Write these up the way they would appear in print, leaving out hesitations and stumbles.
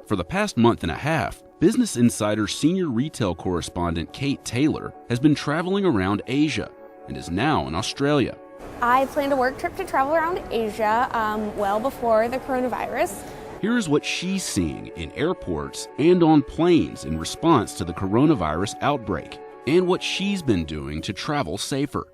For the past month and a half, Business Insider's senior retail correspondent Kate Taylor has been traveling around Asia and is now in Australia. I planned a work trip to travel around Asia well before the coronavirus. Here is what she's seeing in airports and on planes in response to the coronavirus outbreak, and what she's been doing to travel safer.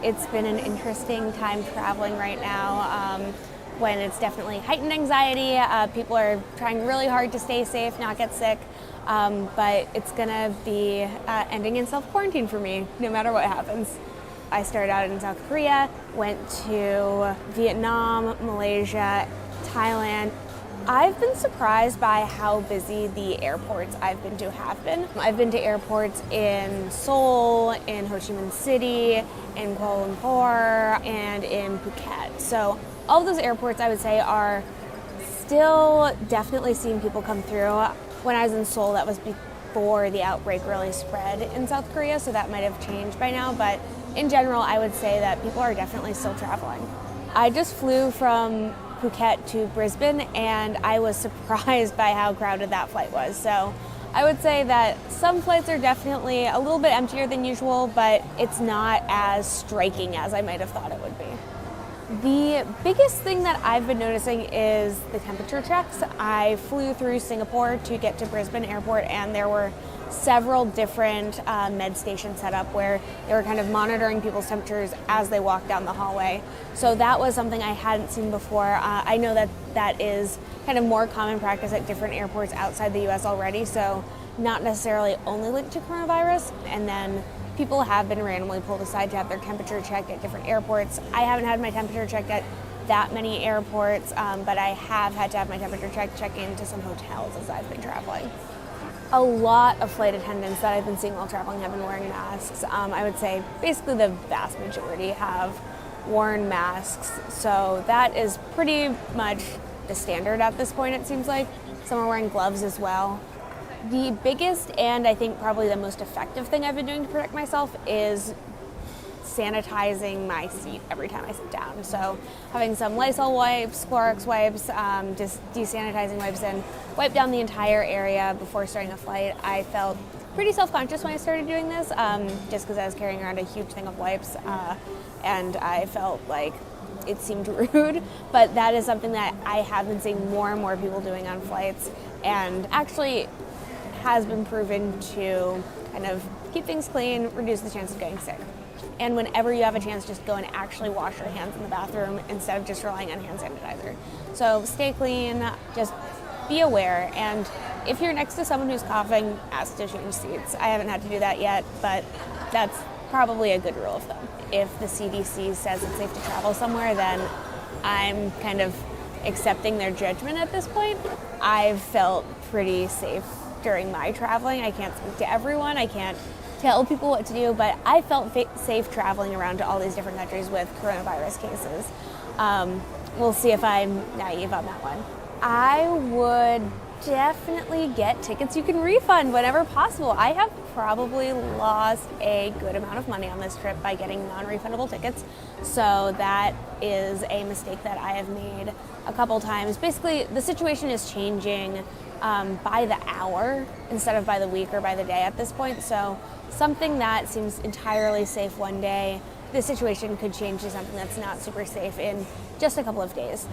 It's been an interesting time traveling right now when it's definitely heightened anxiety. People are trying really hard to stay safe, not get sick, but it's going to be ending in self-quarantine for me, no matter what happens. I started out in South Korea, went to Vietnam, Malaysia, Thailand. I've been surprised by how busy the airports I've been to have been. I've been to airports in Seoul, in Ho Chi Minh City, in Kuala Lumpur, and in Phuket. So all of those airports, I would say, are still definitely seeing people come through. When I was in Seoul, that was before the outbreak really spread in South Korea, so that might have changed by now. But in general, I would say that people are definitely still traveling. I just flew from Phuket to Brisbane, and I was surprised by how crowded that flight was. So I would say that some flights are definitely a little bit emptier than usual, but it's not as striking as I might have thought it would be. The biggest thing that I've been noticing is the temperature checks. I flew through Singapore to get to Brisbane Airport, and there were several different med stations set up where they were kind of monitoring people's temperatures as they walked down the hallway. So that was something I hadn't seen before. I know that that is kind of more common practice at different airports outside the US already, so not necessarily only linked to coronavirus. And then people have been randomly pulled aside to have their temperature checked at different airports. I haven't had my temperature checked at that many airports, but I have had to have my temperature checked, check into some hotels as I've been traveling. A lot of flight attendants that I've been seeing while traveling have been wearing masks. I would say basically the vast majority have worn masks. So that is pretty much the standard at this point, it seems like. Some are wearing gloves as well. The biggest and I think probably the most effective thing I've been doing to protect myself is sanitizing my seat every time I sit down. So having some Lysol wipes, Clorox wipes, just desanitizing wipes, and wipe down the entire area before starting a flight. I felt pretty self-conscious when I started doing this, just because I was carrying around a huge thing of wipes, and I felt like it seemed rude, but that is something that I have been seeing more and more people doing on flights, and actually has been proven to kind of keep things clean, reduce the chance of getting sick. And whenever you have a chance, just go and actually wash your hands in the bathroom instead of just relying on hand sanitizer. So stay clean, just be aware, and if you're next to someone who's coughing, ask to change seats. I haven't had to do that yet, but that's probably a good rule of thumb. If the CDC says it's safe to travel somewhere, then I'm kind of accepting their judgment at this point. I've felt pretty safe during my traveling. I can't speak to everyone, I can't tell people what to do, but I felt safe traveling around to all these different countries with coronavirus cases. We'll see if I'm naive on that one. I would definitely get tickets you can refund whenever possible. I have probably lost a good amount of money on this trip by getting non-refundable tickets, so that is a mistake that I have made a couple times. Basically, the situation is changing by the hour instead of by the week or by the day at this point, so something that seems entirely safe one day, the situation could change to something that's not super safe in just a couple of days.